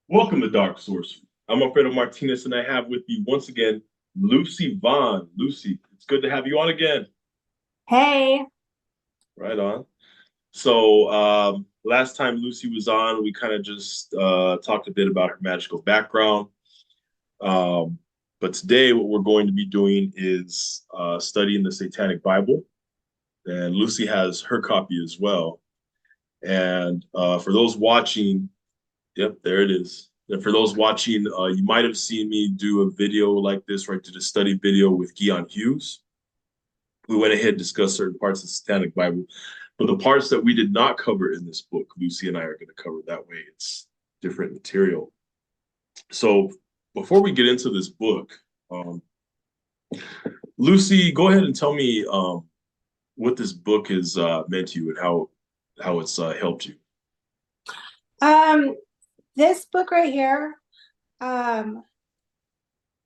Welcome to Dark Sorcery. I'm Alfredo Martinez, and I have with me once again Lucy Vaughn. Lucy, it's good to have you on again. Hey. Right on. So last time Lucy was on, we kind of just talked a bit about her magical background. Um, but today, what we're going to be doing is studying the Satanic Bible, and Lucy has her copy as well. And for those watching, yep, there it is. And for those watching, you might have seen me do a video like this, right? Did a study video with Keon Hughes. We went ahead and discussed certain parts of the Satanic Bible, but the parts that we did not cover in this book, Lucy and I are going to cover that way. It's different material. So before we get into this book, um, Lucy, go ahead and tell me what this book has meant to you and how it's helped you. Um, this book right here, um,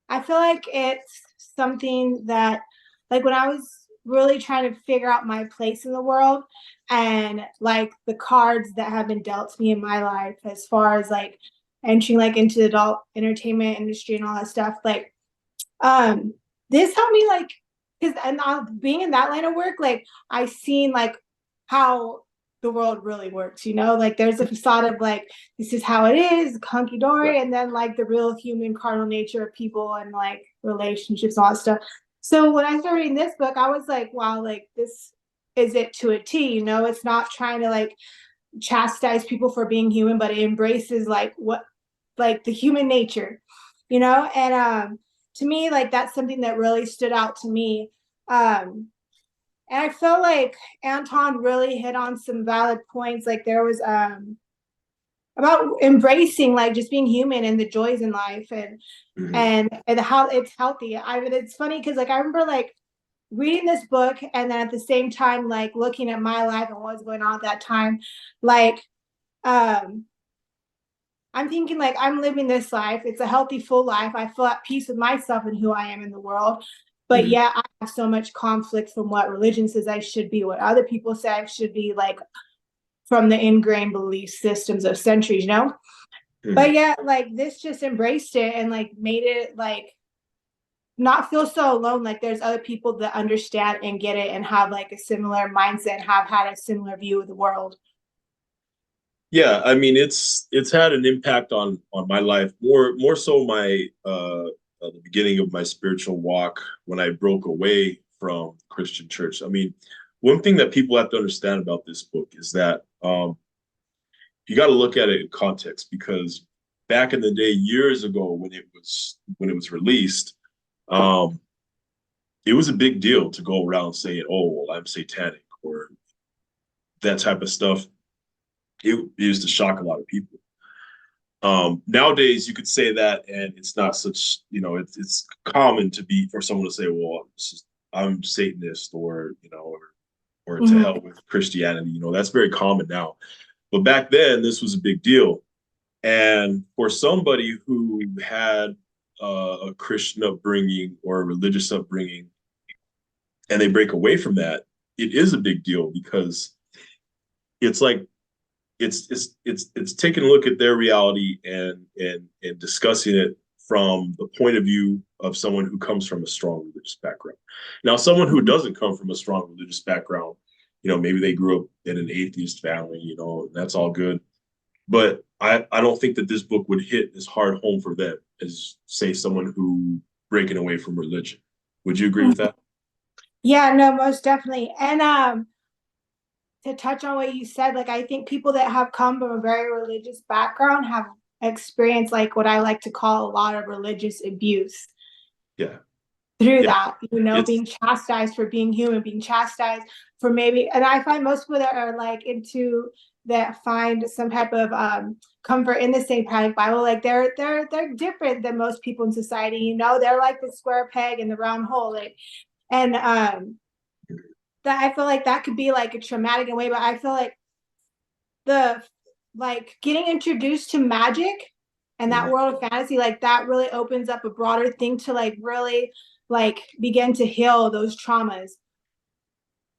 I feel like it's something that, like, when I was really trying to figure out my place in the world and like the cards that have been dealt to me in my life as far as like entering like into the adult entertainment industry and all that stuff, like um this helped me like because and being in that line of work, like I seen like how the world really works, like there's a facade of like this is how it is, hunky Right. dory, and then like the real human carnal nature of people and like relationships, all that stuff. So when I started reading this book, I was like, wow, like this is it to a T, it's not trying to like chastise people for being human, but it embraces like what like the human nature, and to me, like that's something that really stood out to me. And I felt like Anton really hit on some valid points. Like there was about embracing like just being human and the joys in life, and Mhm. and how it's healthy. I mean, it's funny because like I remember like reading this book and then at the same time like looking at my life and what was going on at that time, like um I'm thinking like I'm living this life. It's a healthy, full life. I feel at peace with myself and who I am in the world. But Mhm. yeah, I have so much conflict from what religion says I should be, what other people say I should be, like from the ingrained belief systems of centuries. But Mhm. yeah, like this just embraced it and like made it like not feel so alone. Like there's other people that understand and get it and have like a similar mindset and have had a similar view of the world. Yeah, I mean it's had an impact on my life more so my the beginning of my spiritual walk when I broke away from Christian church. I mean, one thing that people have to understand about this book is that you got to look at it in context because back in the day, years ago when it was released, um, it was a big deal to go around saying, "Oh, well, I'm satanic" or that type of stuff. It used to shock a lot of people. Nowadays, you could say that, and it's not such, it's common to be for someone to say, "Well, I'm Satanist," or or to Mm-hmm. hell with Christianity. That's very common now. But back then, this was a big deal, and for somebody who had a Christian upbringing or a religious upbringing, and they break away from that, it is a big deal because it's like it's taking a look at their reality and discussing it from the point of view of someone who comes from a strong religious background. Now, someone who doesn't come from a strong religious background, maybe they grew up in an atheist family, that's all good. But I don't think that this book would hit as hard home for them as, say, someone who breaking away from religion. Would you agree with that? Yeah, no, most definitely. And to touch on what you said, like I think people that have come from a very religious background have experienced like what I like to call a lot of religious abuse Yeah, through yeah. that, It's being chastised for being human, being chastised for maybe, and I find most people that are like into that find some type of comfort in the Satanic Bible, like they're different than most people in society, they're like the square peg in the round hole, like, and that I feel like that could be like a traumatic in a way, but I feel like the like getting introduced to Magick and that world of fantasy, like that really opens up a broader thing to like really like begin to heal those traumas.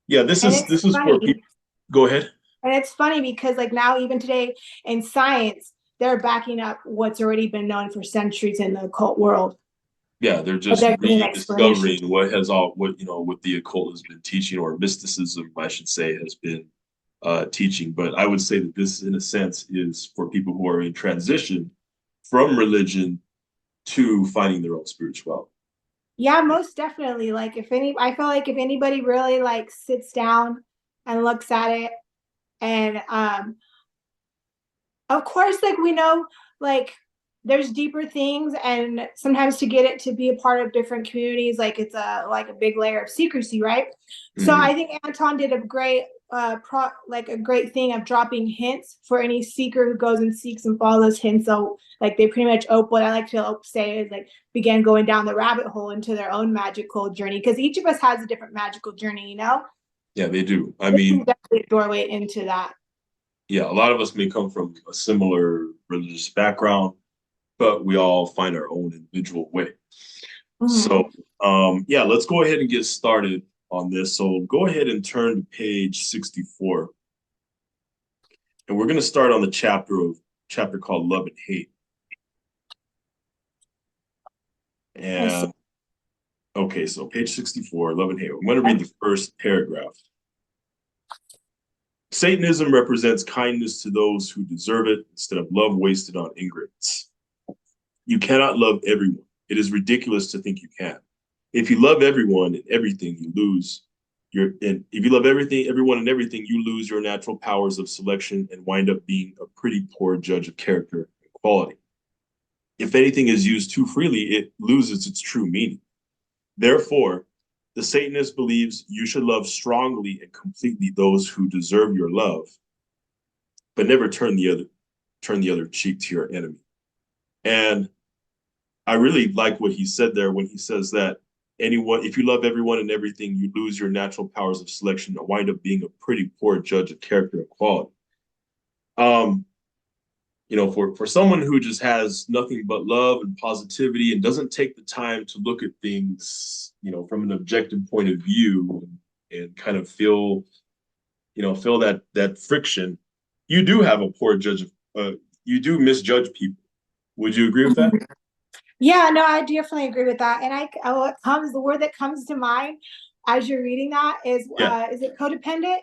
yeah. This And is it's this is for funny. people. Go ahead. And it's funny because like now even today in science, they're backing up what's already been known for centuries in the occult world. Yeah, they're just rediscovering what the occult has been teaching, or mysticism, I should say, has been teaching. But I would say that this, in a sense, is for people who are in transition from religion to finding their own spirituality. Yeah, most definitely. Like I feel like if anybody really like sits down and looks at it, and of course, like we know, like there's deeper things, and sometimes to get it to be a part of different communities, like it's a big layer of secrecy, right? Mm-hmm. So I think Anton did a great a great thing of dropping hints for any seeker who goes and seeks and follows hints. So like they pretty much what I like to say is like began going down the rabbit hole into their own magical journey, because each of us has a different magical journey, you know? Yeah, they do. I mean, definitely a doorway into that. Yeah, a lot of us may come from a similar religious background, but we all find our own individual way. Mm-hmm. So yeah, let's go ahead and get started on this. So go ahead and turn to page 64. And we're going to start on the chapter called Love and Hate. And okay, so page 64, Love and Hate. I'm going to read the first paragraph. Satanism represents kindness to those who deserve it instead of love wasted on ingrates. You cannot love everyone. It is ridiculous to think you can. If you love everyone and everything, you lose if you love everyone and everything, you lose your natural powers of selection and wind up being a pretty poor judge of character and quality. If anything is used too freely, it loses its true meaning. Therefore, the Satanist believes you should love strongly and completely those who deserve your love, but never turn the other cheek to your enemy. And I really like what he said there when he says that if you love everyone and everything, you lose your natural powers of selection and wind up being a pretty poor judge of character and quality. For someone who just has nothing but love and positivity and doesn't take the time to look at things, from an objective point of view and kind of feel that friction, you do have a poor judge you do misjudge people. Would you agree with that? Yeah, no, I definitely agree with that. And the word that comes to mind as you're reading that is it codependent?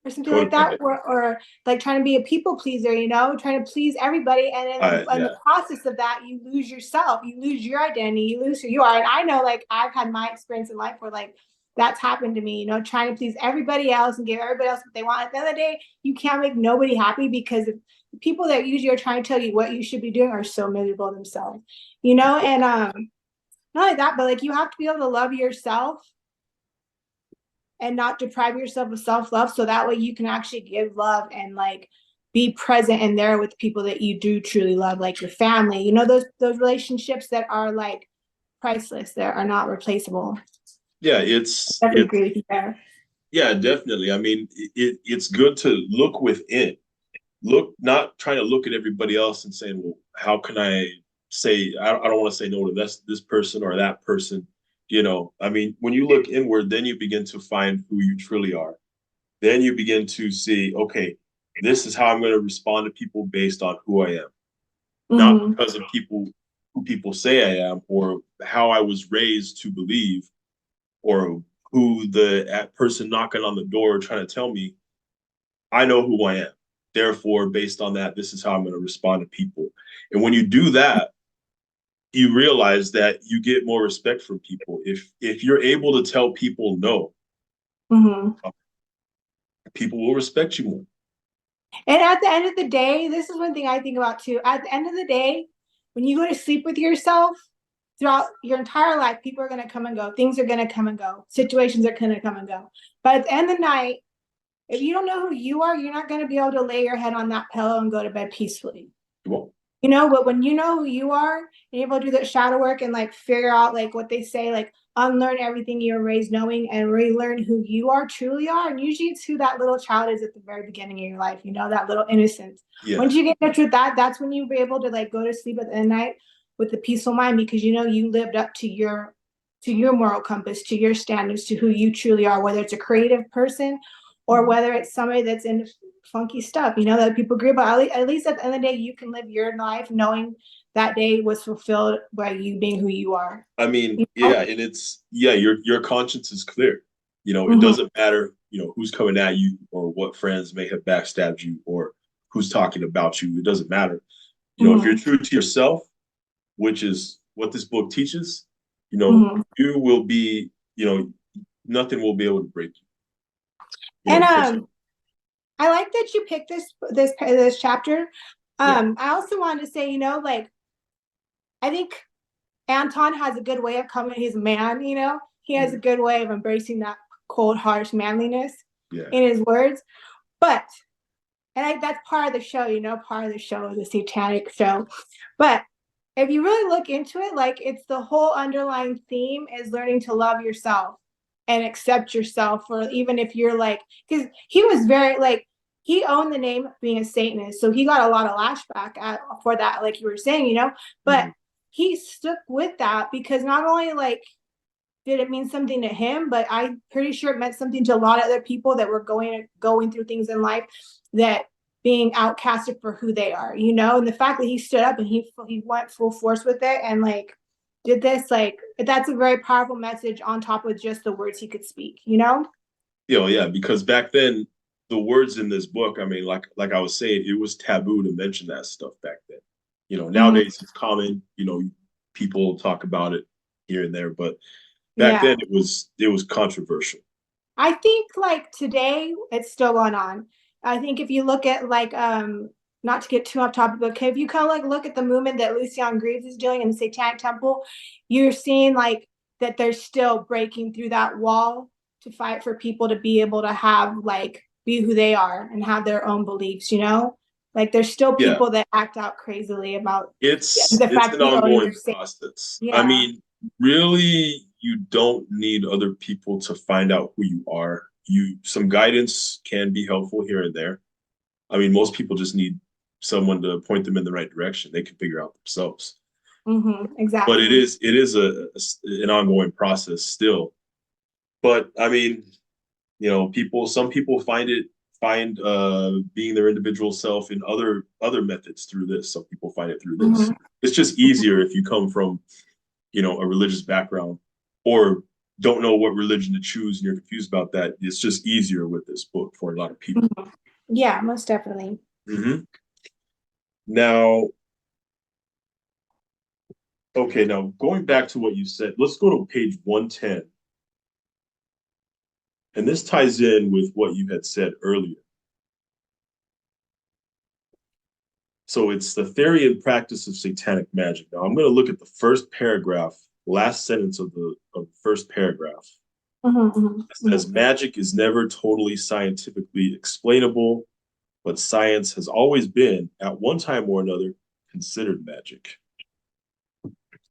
Or something like that, or like trying to be a people pleaser, trying to please everybody, and in the process of that, you lose yourself, you lose your identity, you lose who you are. And I know, like, I've had my experience in life where, like, that's happened to me, trying to please everybody else and give everybody else what they want. At the end of the day, you can't make nobody happy, because the people that usually are trying to tell you what you should be doing are so miserable themselves, and not only that, but like you have to be able to love yourself and not deprive yourself of self-love, so that way you can actually give love and like be present and there with people that you do truly love, like your family, those relationships that are like priceless, that are not replaceable. Yeah, definitely agree with you there. Yeah, definitely. I mean, it's good to look within, not trying to look at everybody else and saying, well, how can I say, I don't want to say no to this person or that person. I mean, when you look inward, then you begin to find who you truly are. Then you begin to see, okay, this is how I'm going to respond to people based on who I am, not because of who people say I am, or how I was raised to believe, or who the person knocking on the door trying to tell me. I know who I am. Therefore, based on that, this is how I'm going to respond to people. And when you do that, you realize that you get more respect from people. If you're able to tell people no, people will respect you more. And at the end of the day, this is one thing I think about too. At the end of the day, when you go to sleep with yourself, throughout your entire life, people are going to come and go. Things are going to come and go. Situations are going to come and go. But at the end of the night, if you don't know who you are, you're not going to be able to lay your head on that pillow and go to bed peacefully. You won't. But when you know who you are, and you're able to do that shadow work and like figure out like what they say, like unlearn everything you were raised knowing and relearn who you truly are. And usually it's who that little child is at the very beginning of your life, that little innocence. Yeah. Once you get in touch with that, that's when you'll be able to like go to sleep at the end of the night with a peaceful mind, because you lived up to your moral compass, to your standards, to who you truly are, whether it's a creative person or whether it's somebody that's in funky stuff, that people agree about. At least at the end of the day, you can live your life knowing that day was fulfilled by you being who you are. I mean, You know? yeah, and your conscience is clear. It Mm-hmm. doesn't matter, who's coming at you or what friends may have backstabbed you or who's talking about you. It doesn't matter. If you're Mm-hmm. true to yourself, which is what this book teaches, Mm-hmm. you will be, nothing will be able to break And because I like that you picked this chapter. yeah. I also wanted to say, like I think Anton has a good way of coming. He's a man, he has a Mhm. good way of embracing that cold, harsh manliness Yeah. in his words. But that's part of the show, part of the show, the Satanic show. But if you really look into it, like it's the whole underlying theme is learning to love yourself and accept yourself, or even if you're like, because he was very like he owned the name of being a Satanist, so he got a lot of lashback for that, like you were saying, but Mhm. he stuck with that because not only like did it mean something to him, but I'm pretty sure it meant something to a lot of other people that were going through things in life that being outcasted for who they are, and the fact that he stood up and he went full force with it and like did this, like that's a very powerful message on top of just the words he could speak. Yeah, because back then the words in this book, I mean, like I was saying, it was taboo to mention that stuff back then. Mm-hmm. Nowadays it's common, people talk about it here and there, but back Yeah, then it was controversial. I think like today it's still going on. I think if you look at like not to get too off topic, but if you kind of like look at the movement that Lucian Greaves is doing in the Satanic Temple, you're seeing like that they're still breaking through that wall to fight for people to be able to have like be who they are and have their own beliefs. Like there's still Yeah, people that act out crazily about it's the it's fact an that you own your ongoing state. process. I Yeah. mean, really, you don't need other people to find out who you are. Some guidance can be helpful here and there. I mean, most people just need someone to point them in the right direction. They can figure out themselves. Mm-hmm. But Exactly. it is an ongoing process still. But I mean, some people find being their individual self in other methods through this. Some people find it through this. Mm-hmm. It's just easier if you come from, a religious background or don't know what religion to choose and you're confused about that. It's just easier with this book for a lot of people. Mm-hmm. Yeah, most definitely. Mm-hmm. Now, okay, now going back to what you said, let's go to page 110. And this ties in with what you had said earlier. So it's the theory and practice of satanic magic. Now I'm going to look at the first paragraph, last sentence of the first paragraph. Mm-hmm. It Mm-hmm. says magic is never totally scientifically explainable, but science has always been, at one time or another, considered magic.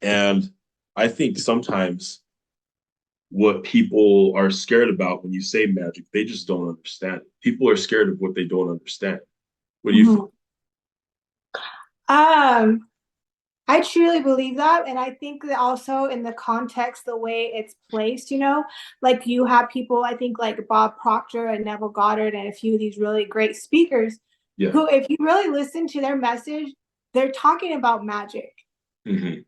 And I think sometimes what people are scared about when you say magic, they just don't understand it. People are scared of what they don't understand. What do you think? Mm-hmm. Um, I truly believe that. And I think that also in the context, the way it's placed, like you have people, I think like Bob Proctor and Neville Goddard and a few of these really great speakers Yeah. who, if you really listen to their message, they're talking about magic. Mm-hmm.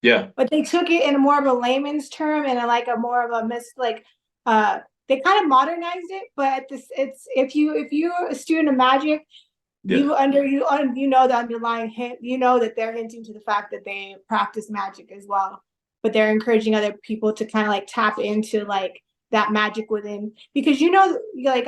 Yeah. But they took it in a more of a layman's term and like a more of a uh they kind of modernized it, but it's if you're a student of magic, Yeah. you know the underlying hint, that they're hinting to the fact that they practice magic as well, but they're encouraging other people to kind of like tap into like that magic within, because like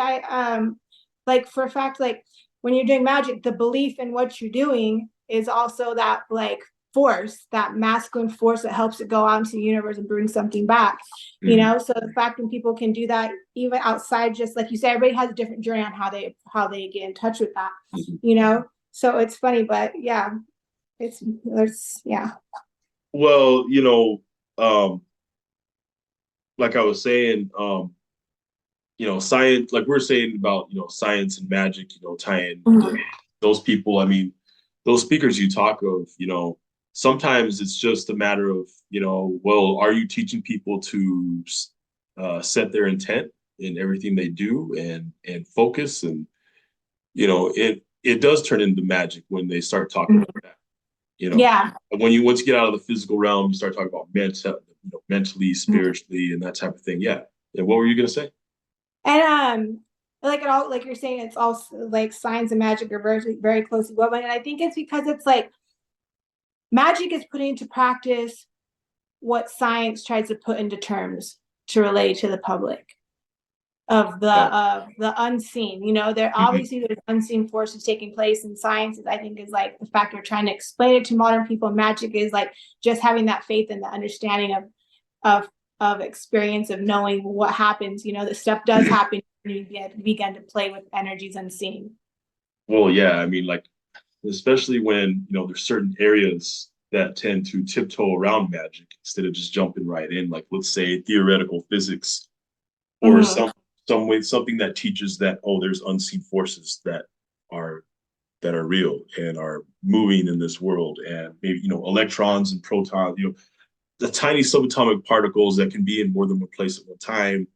like for a fact, like when you're doing magic, the belief in what you're doing is also that like force, that masculine force that helps it go out into the universe and bring something back. Mm-hmm. So the fact when people can do that even outside, just like you said, everybody has a different journey on how they get in touch with that. So it's funny, but yeah, it's yeah. Well, like I was saying, science, like we're saying about, science and magic, tying Mm-hmm. those people. I mean, those speakers you talk of, sometimes it's just a matter of, well, are you teaching people to set their intent in everything they do and focus? And it does turn into magic when they start talking Mhm. about that. You know, Yeah. when once you get out of the physical realm, you start talking about mentally, Mhm. spiritually, and that type of thing. Yeah. Yeah. What were you gonna say? And like it all, like you're saying, it's all like science and magic are very very closely woven, and I think it's because it's like magic is putting into practice what science tries to put into terms to relate to the public Yeah. of the unseen. There Hmm. obviously there's unseen forces taking place in science. I think is like the fact we're trying to explain it to modern people. Magic is like just having that faith and the understanding of of experience of knowing what happens. That stuff does happen. You begin to play with energies unseen. Well, yeah. I mean, like, especially when, there's certain areas that tend to tiptoe around magic instead of just jumping right in, like, let's say theoretical physics or Mm-hmm. some way, something that teaches that, oh, there's unseen forces are that are real and are moving in this world, and maybe, electrons and protons, the tiny subatomic particles that can be in more than one place at one time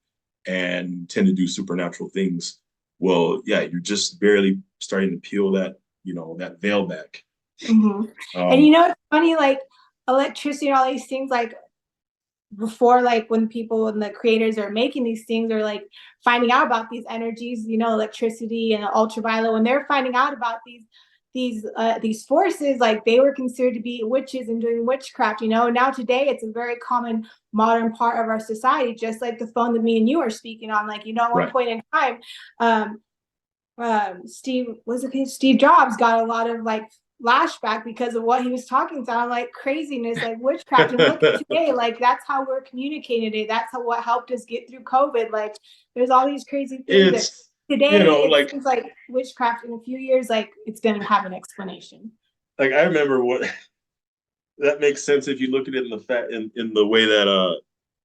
and tend to do supernatural things. Well, yeah, you're just barely starting to peel that veil back. Mm-hmm. And Um, it's funny, like electricity and all these things, like before, like when people and the creators are making these things or like finding out about these energies, electricity and ultraviolet, when they're finding out about these forces, like they were considered to be witches and doing witchcraft. Now today it's a very common modern part of our society, just like the phone that me and you are speaking on. Like, at one right. point in time, um Steve Jobs got a lot of like flashback because of what he was talking about, like craziness, like witchcraft. And look at today, like that's how we're communicating today. That's what helped us get through COVID. Like there's all these crazy things that It's, today it like seems like witchcraft in a few years, like it's gonna have an explanation. I remember what that makes sense if you look at it in the in the way that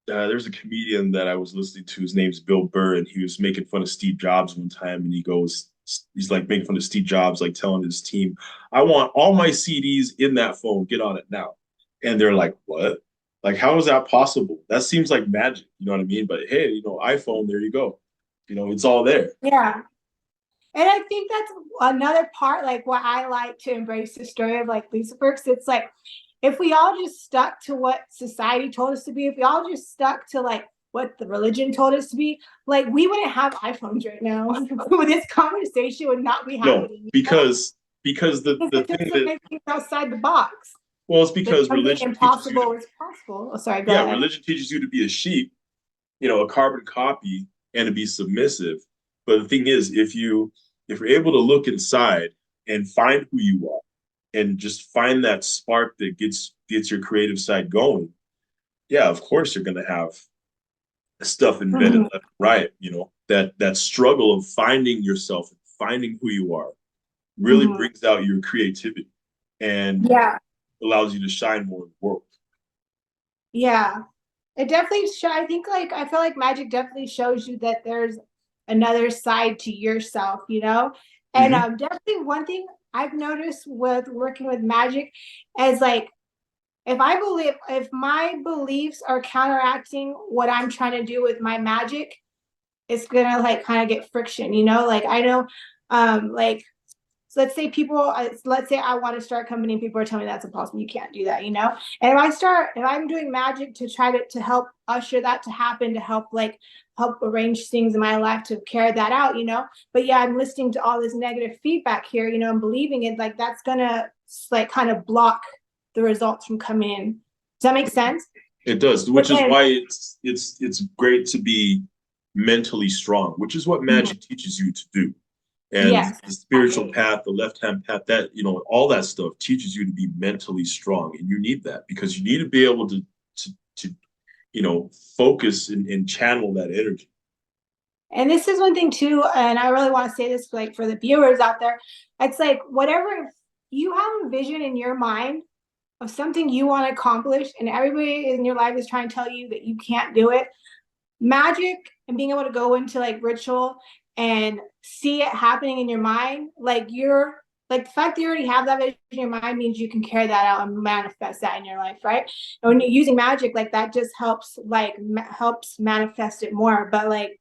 there's a comedian that I was listening to. His name's Bill Burr, and he was making fun of Steve Jobs one time, and he's like making fun of Steve Jobs, like telling his team, "I want all my CDs in that phone. Get on it now." And they're like, "What? Like, how is that possible? That seems like magic." You know what I mean? But hey, iPhone, there you go. It's all there. Yeah. And I think that's another part, like what I like to embrace the story of like Lucifer, because it's like if we all just stuck to what society told us to be, if we all just stuck to like what the religion told us to be, like we wouldn't have iPhones right now. This conversation would not be No, happening, because because the it thing doesn't that, make things outside the box. well, it's That because something religion teaches you to, impossible is possible. Oh, sorry, go yeah, ahead. religion teaches you to be a sheep, a carbon copy, and to be submissive. But the thing is, if you're able to look inside and find who you are and just find that spark that gets your creative side going, yeah, of course you're gonna have stuff invented Mhm. left and right. That struggle of finding yourself, finding who you are, really Mhm. brings out your creativity and Yeah, allows you to shine more in the world. yeah. It definitely I think like I feel like magic definitely shows you that there's another side to yourself, And Mm-hmm. definitely one thing I've noticed with working with magic is like if my beliefs are counteracting what I'm trying to do with my magic, it's gonna like kind of get friction, Like I know like so let's say I want to start a company and people are telling me that's impossible. You can't do that. And if I'm doing magic to try to help usher that to happen, to help arrange things in my life to carry that out. But yeah, I'm listening to all this negative feedback here, and believing it, like that's gonna like kind of block the results from coming in. Does that make sense? It does, But which is then, why it's great to be mentally strong, which is what mhm, magic teaches you to do. And yes, the spiritual exactly. path, the left hand path, that all that stuff teaches you to be mentally strong, and you need that because you need to be able to focus and channel that energy. And this is one thing too, and I really want to say this like for the viewers out there. It's like whatever you have a vision in your mind of something you want to accomplish, and everybody in your life is trying to tell you that you can't do it. Magic and being able to go into like ritual and see it happening in your mind, like the fact that you already have that vision in your mind means you can carry that out and manifest that in your life, right? And when you're using magic, like that just helps helps manifest it more. But like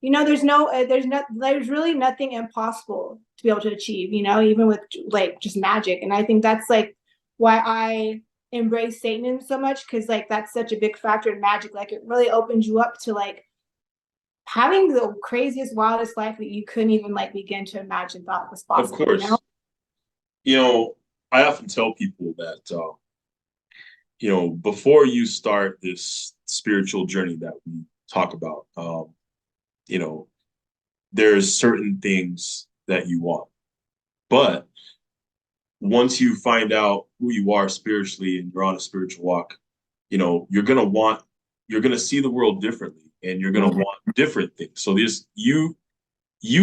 there's really nothing impossible to be able to achieve, even with like just magic. And I think that's like why I embrace Satanism so much, because like that's such a big factor in magic. Like it really opens you up to like having the craziest, wildest life that you couldn't even like begin to imagine thought was possible. Of course. I often tell people that before you start this spiritual journey that we talk about, there's certain things that you want. But once you find out who you are spiritually and you're on a spiritual walk, you're gonna see the world differently, and you're gonna want different things. So you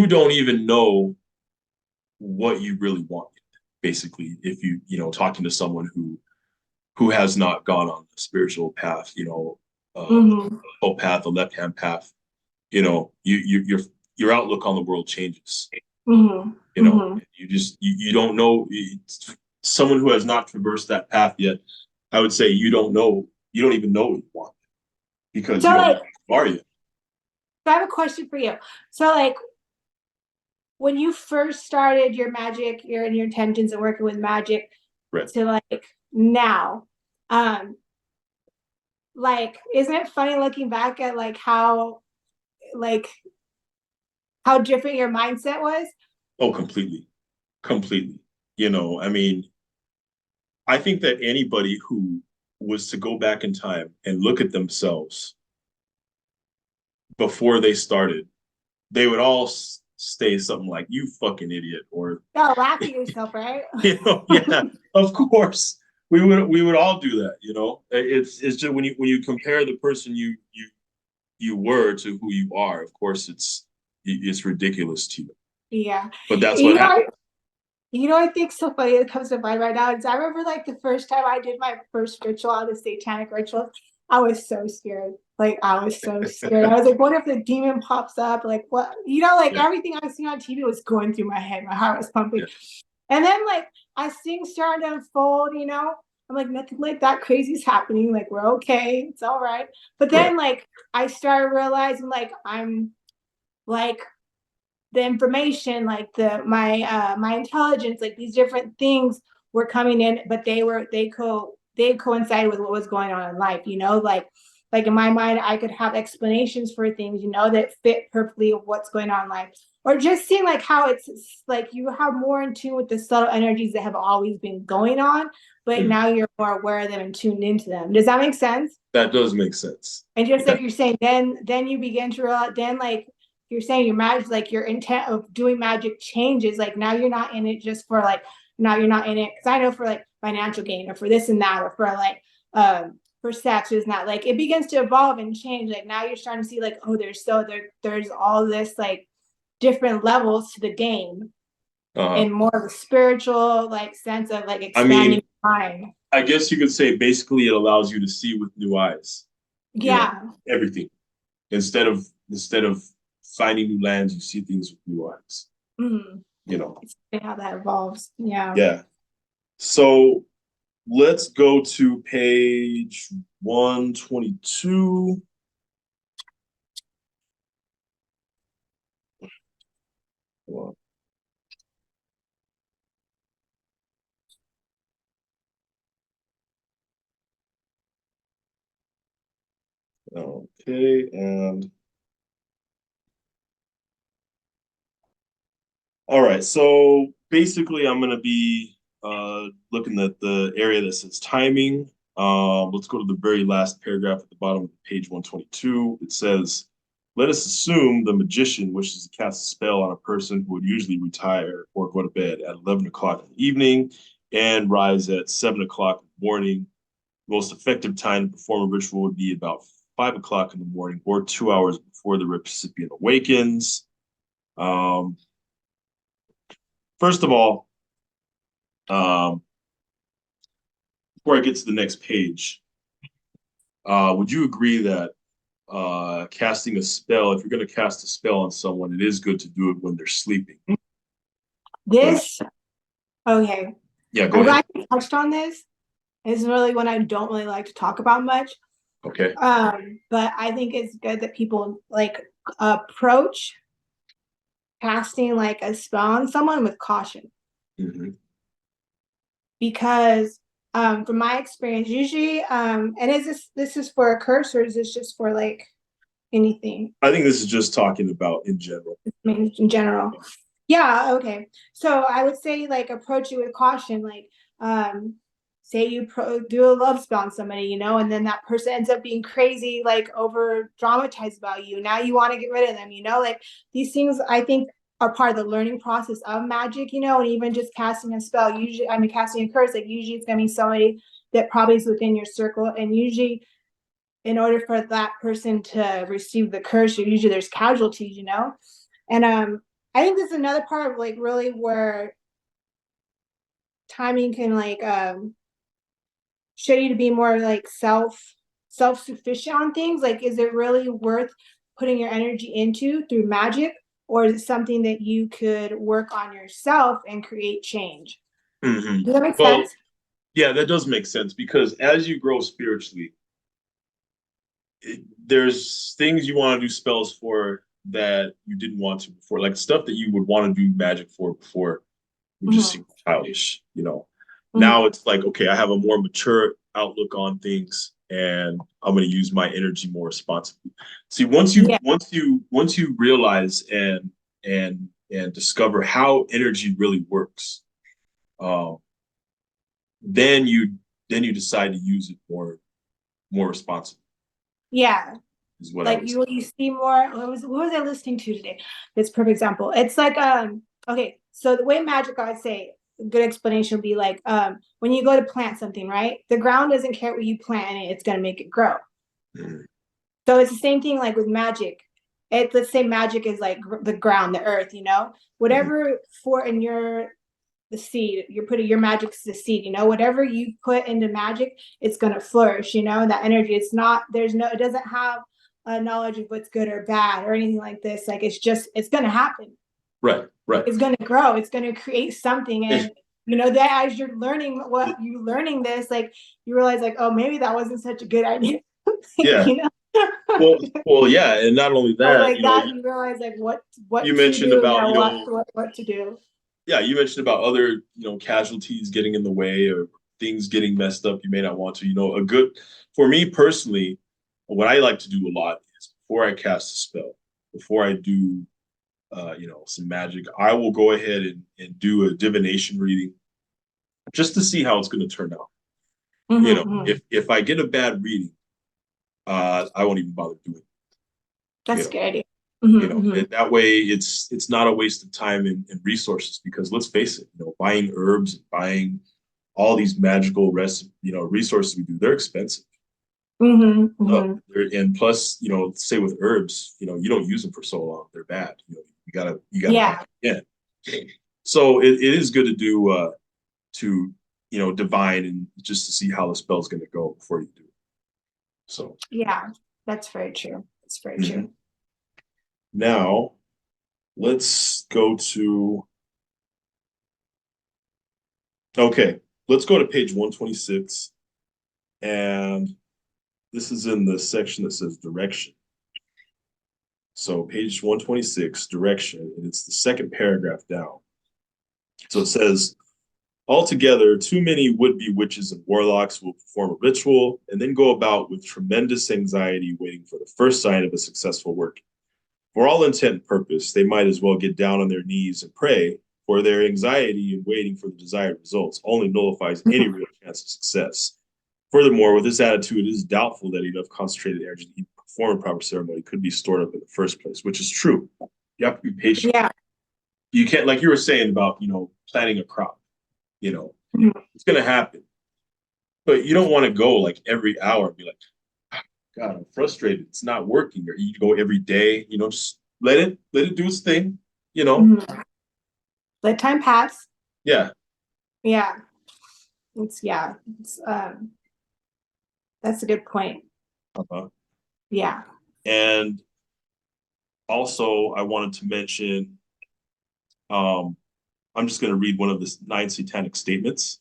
don't even know what you really want, basically, if talking to someone who has not gone on the spiritual path, the whole path, the left-hand path, your outlook on the world changes. You don't know. Someone who has not traversed that path yet, I would say you don't even know what you want, because you don't know who are you. So I have a question for you. So like when you first started your magic, your intentions of working with magic, right, to like now, like isn't it funny looking back at like how different your mindset was? Oh, completely. I mean, I think that anybody who was to go back in time and look at themselves before they started, they would all say something like, "You fucking idiot," or "No, laugh at yourself," right? Yeah, of course. We would all do that, It's just when you compare the person you were to who you are, of course it's ridiculous to you. Yeah. But that's what happened. I think so funny that comes to mind right now is I remember like the first time I did my first ritual on the satanic ritual, I was so scared. Like I was so scared. I was like, what if the demon pops up? Like what? Everything I was seeing on TV was going through my head. My heart was pumping. Yeah. And then like as things started to unfold, I'm like, nothing like that crazy is happening. Like we're okay. It's all right. But then like I started realizing like I'm like the information, like my intelligence, like these different things were coming in, but they coincided with what was going on in life, like in my mind, I could have explanations for things, that fit perfectly with what's going on in life. Or just seeing like how it's like you have more in tune with the subtle energies that have always been going on, but now you're more aware of them and tuned into them. Does that make sense? That does make sense. And just like you're saying, then you begin to realize, then like you're saying your magic, like your intent of doing magic changes. Like now you're not in it just for like, now you're not in it because I know for like financial gain or for this and that or for like for sex is not like it begins to evolve and change. Like now you're starting to see like, oh, there's all this like different levels to the game and more of a spiritual like sense of like expanding mind. I guess you could say basically it allows you to see with new eyes. Yeah. Everything. Instead of finding new lands, you see things with new eyes. It's how that evolves. Yeah. So let's go to page 122. Okay, and all right, so basically I'm going to be looking at the area that says timing. Let's go to the very last paragraph at the bottom of page 122. It says, let us assume the magician wishes to cast a spell on a person who would usually retire or go to bed at 11 o'clock in the evening and rise at 7 o'clock in the morning. The most effective time to perform a ritual would be about 5 o'clock in the morning or 2 hours before the recipient awakens. First of all, before I get to the next page, would you agree that casting a spell, if you're going to cast a spell on someone, it is good to do it when they're sleeping? Okay. Yeah, go ahead. I'm glad you touched on this. It's really one I don't really like to talk about much. Okay. But I think it's good that people like approach casting like a spell on someone with caution. Mm-hmm. Because from my experience, usually, and this is for a curse, or is this just for like anything? I think this is just talking about in general. I mean, in general. Yeah, okay. So I would say like approach it with caution, like say you do a love spell on somebody, you know, and then that person ends up being crazy, like over dramatized about you. Now you want to get rid of them, you know, like these things I think are part of the learning process of magic, you know, and even just casting a spell, usually, I mean, casting a curse, like usually it's going to be somebody that probably is within your circle. And usually in order for that person to receive the curse, usually there's casualties, you know? And I think this is another part of like really where timing can like show you to be more like self-sufficient on things. Like, is it really worth putting your energy into through magic, or is it something that you could work on yourself and create change? Mm-hmm. Does that make Well, sense? yeah, that does make sense because as you grow spiritually, there's things you want to do spells for that you didn't want to before, like stuff that you would want to do magic for before would just seem childish, you know. Now it's like, okay, I have a more mature outlook on things and I'm going to use my energy more responsibly. See, Yeah. once you realize and discover how energy really works, um, then you decide to use it more responsibly Yeah. is what I Like would say. you see more. What was I listening to today? That's a perfect example. It's like okay, so the way magic, I'd say a good explanation would be like when you go to plant something, right? The ground doesn't care what you plant in it, it's gonna make it grow. Mm. So it's the same thing like with magic. Let's say magic is like the ground, the earth, you know, Mm. whatever for in your the seed, you're putting your magic's the seed, you know, whatever you put into magic, it's gonna flourish, you know, that energy. It's not, there's no, it doesn't have a knowledge of what's good or bad or anything like this. Like it's just, it's gonna happen. Right, right. It's gonna grow, it's gonna create something. And you know, that as you're learning this, like you realize like, oh, maybe that wasn't such a good idea. Yeah. You know? Well, yeah, and not only Or that, like that, you realize like you what to mentioned do, about, or what to do. yeah, you mentioned about other, casualties getting in the way or things getting messed up you may not want to. For me personally, what I like to do a lot is before I cast a spell, before I do, some magic, I will go ahead and do a divination reading just to see how it's going to turn out. If I get a bad reading, I won't even bother doing it. That's a good idea. That way it's not a waste of time and resources because let's face it, buying herbs and buying all these magical resources we do, they're expensive. And plus, say with herbs, you don't use them for so long, they're bad. You gotta buy them again. So it is good to do divine and just to see how the spell's gonna go before you do it. So yeah, that's very true. That's very true. Now let's go to let's go to page 126. And this is in the section that says direction. So page 126, direction, and it's the second paragraph down. So it says, altogether, too many would-be witches and warlocks will perform a ritual and then go about with tremendous anxiety waiting for the first sign of a successful work. For all intent and purpose, they might as well get down on their knees and pray, for their anxiety in waiting for the desired results only nullifies any real chance of success. Furthermore, with this attitude, it is doubtful that enough concentrated energy to perform a proper ceremony could be stored up in the first place, which is true. You have to be patient. Yeah. You can't, like you were saying about, planting a crop, it's going to happen. But you don't want to go like every hour and be like, God, I'm frustrated. It's not working. Or you go every day, just let it do its thing, Let time pass. Yeah. Yeah. It's that's a good point. Uh-huh. Yeah. And also I wanted to mention, I'm just going to read one of the 9 satanic statements.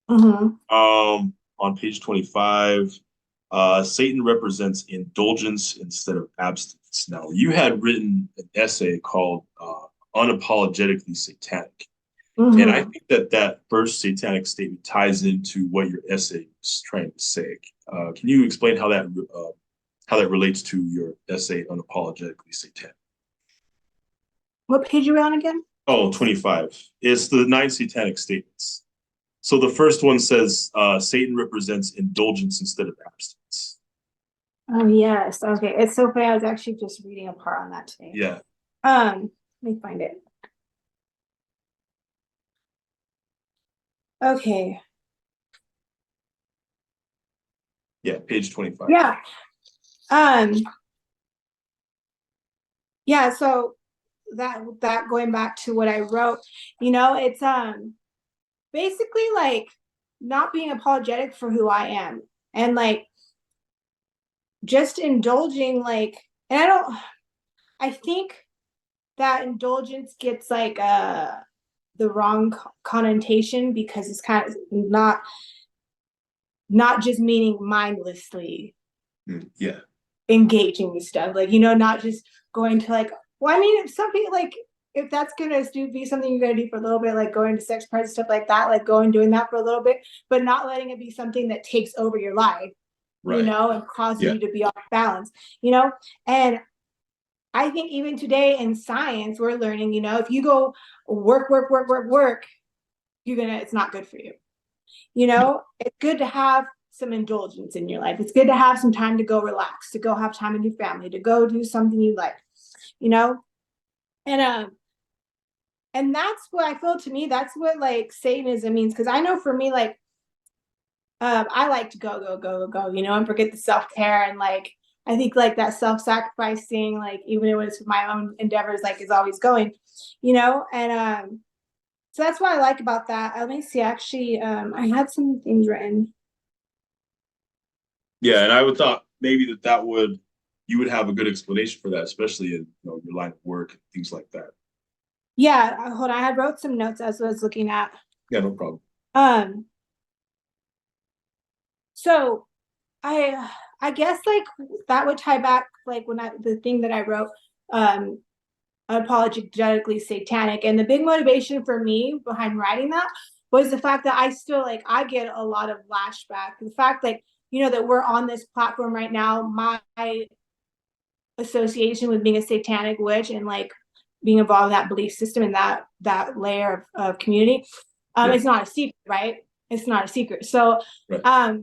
On page 25, Satan represents indulgence instead of abstinence. Abstinence. Now, you had written an essay called Unapologetically Satanic. And I think that first satanic statement ties into what your essay is trying to say. Can you explain how that relates to your essay Unapologetically Satanic? What page are we on again? Oh, 25. It's the 9 satanic statements. So the first one says Satan represents indulgence instead of abstinence. Oh yes. Okay. It's so funny. I was actually just reading a part on that today. Yeah. Let me find it. Okay. Yeah, page 25. Yeah. Yeah, so that going back to what I wrote, it's basically like not being apologetic for who I am and like just indulging and I think that indulgence gets like the wrong connotation because it's kind of not just meaning mindlessly Yeah. engaging with stuff, like not just going to like, well, I mean, if something like if that's gonna be something you're gonna do for a little bit, like going to sex parties, stuff like that, like doing that for a little bit, but not letting it be something that takes over your life, Right. And causes you to be off balance, and I think even today in science we're learning, if you go work, it's not good for you. It's good to have some indulgence in your life. It's good to have some time to go relax, to go have time with your family, to go do something you like, and that's what I feel. To me, that's what like Satanism means. Because I know for me, like, I like to go, and forget the self-care, and like I think like that self-sacrificing, like even if it was for my own endeavors, like is always going, and so that's what I like about that. Let me see. Actually, I had some things written. Yeah, and I would thought maybe you would have a good explanation for that, especially in your line of work and things like that. Yeah, hold on. I had wrote some notes as I was looking at. Yeah, no problem. So I guess like that would tie back like the thing that I wrote, Unapologetically Satanic, and the big motivation for me behind writing that was the fact that I still like I get a lot of flashback. The fact that that we're on this platform right now, my association with being a satanic witch and like being involved in that belief system and that layer of community, it's not a secret, right? It's not a secret. So right.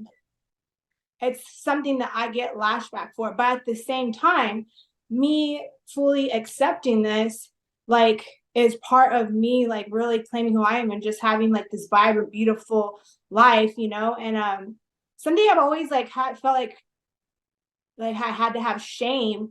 It's something that I get lashback for. But at the same time, me fully accepting this, like, is part of me, like, really claiming who I am and just having, like, this vibrant, beautiful life, And something I've always, like, felt like I had to have shame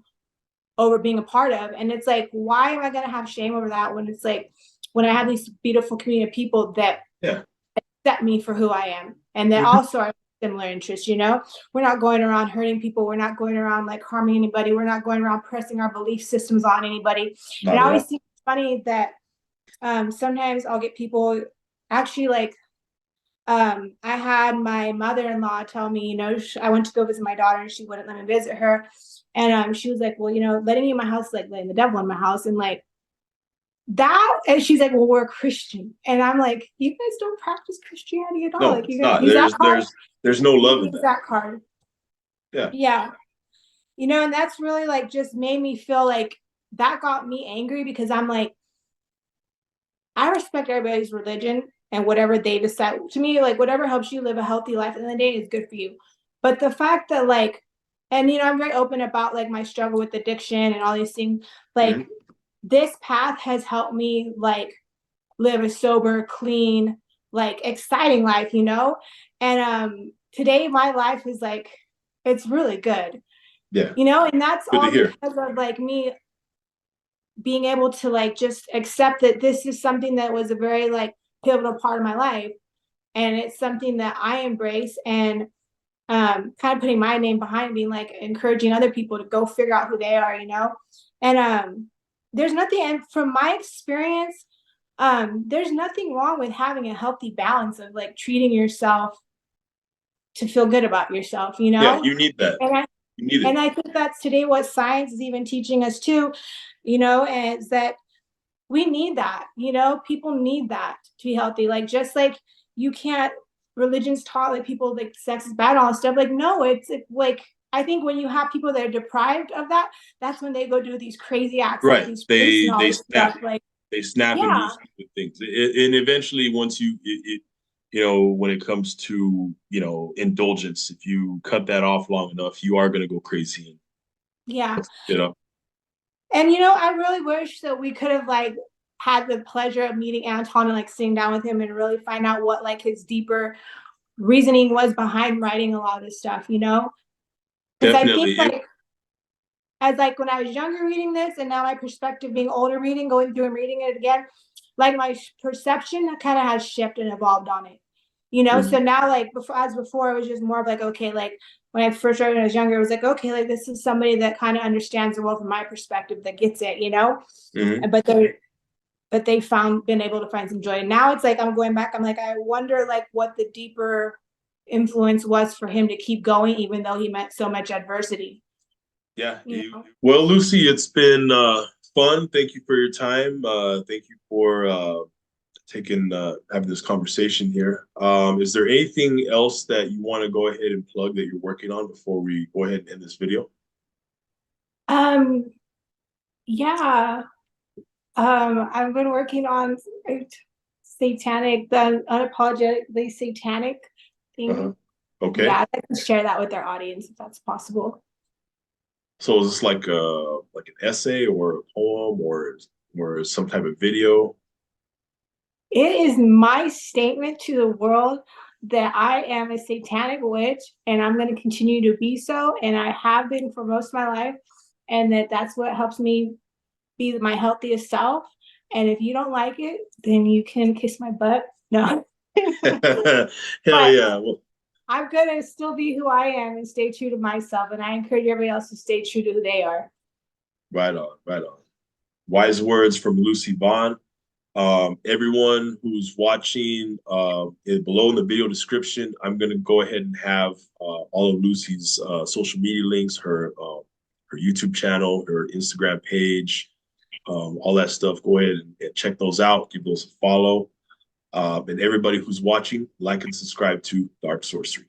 over being a part of. And it's like, why am I going to have shame over that when it's like, when I have these beautiful community of people that accept me for who I am and that also are similar interests, we're not going around hurting people, we're not going around like harming anybody, we're not going around pressing our belief systems on anybody. And I always think it's funny that sometimes I'll get people actually like I had my mother-in-law tell me, I went to go visit my daughter and she wouldn't let me visit her, and she was like, well, letting me in my house is like letting the devil in my house, and like that, and she's like, well, we're Christian, and I'm like, you guys don't practice Christianity at all. No, like it's you not. use that card. There's no love in that card. Yeah. And that's really like just made me feel like that got me angry, because I'm like, I respect everybody's religion and whatever they decide. To me, like, whatever helps you live a healthy life at the end of the day is good for you. But the fact that like, and I'm very open about like my struggle with addiction and all these things, like this path has helped me like live a sober, clean, like exciting life, and today my life is like, it's really good. And that's good all because of like me being able to like just accept that this is something that was a very like pivotal part of my life, and it's something that I embrace, and kind of putting my name behind it, being like encouraging other people to go figure out who they are, and there's nothing, and from my experience, there's nothing wrong with having a healthy balance of like treating yourself to feel good about yourself, Yeah, you need that. You need it. And I think that's today what science is even teaching us too, is that we need that, people need that to be healthy. Like, just like you can't, religion's taught like people like sex is bad and all that stuff. Like, no, it's like, I think when you have people that are deprived of that, that's when they go do these crazy acts, like Right. these priests and all They this snap. stuff. Like, They snap and do yeah, stupid things. And eventually, once when it comes to, indulgence, if you cut that off long enough, you are going to go crazy and, yeah. you know, And I really wish that we could have like had the pleasure of meeting Anton and like sitting down with him and really find out what like his deeper reasoning was behind writing a lot of this stuff, because I think definitely. like as like when I was younger reading this and now my perspective being older reading, going through and reading it again, like my perception kind of has shifted and evolved on it. So now like before it was just more of like, okay, like when I first read when I was younger, it was like, okay, like this is somebody that kind of understands the world from my perspective that gets it, Mhm. but they been able to find some joy. And now it's like I'm going back, I'm like, I wonder like what the deeper influence was for him to keep going even though he met so much adversity. Yeah. You know? Well, Lucy, it's been fun. Thank you for your time. Thank you for having this conversation here. Is there anything else that you want to go ahead and plug that you're working on before we go ahead and end this video? Um, yeah. I've been working on the unapologetically satanic Uh-huh. thing. Okay. Yeah, I'd like to share that with our audience if that's possible. So is this like an essay or a poem or some type of video? It is my statement to the world that I am a satanic witch and I'm going to continue to be so. And I have been for most of my life. And that's what helps me be my healthiest self. And if you don't like it, then you can kiss my butt. No. Hell But yeah. Well, I'm going to still be who I am and stay true to myself. And I encourage everybody else to stay true to who they are. right on, right on. Wise words from Lucy Bond. Everyone who's watching, below in the video description, I'm going to go ahead and have all of Lucy's social media links, her YouTube channel, her Instagram page, all that stuff. Go ahead and check those out. Give those a follow. And everybody who's watching, like and subscribe to Dark Sorcery.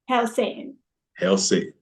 Hell Satan. Hail Satan.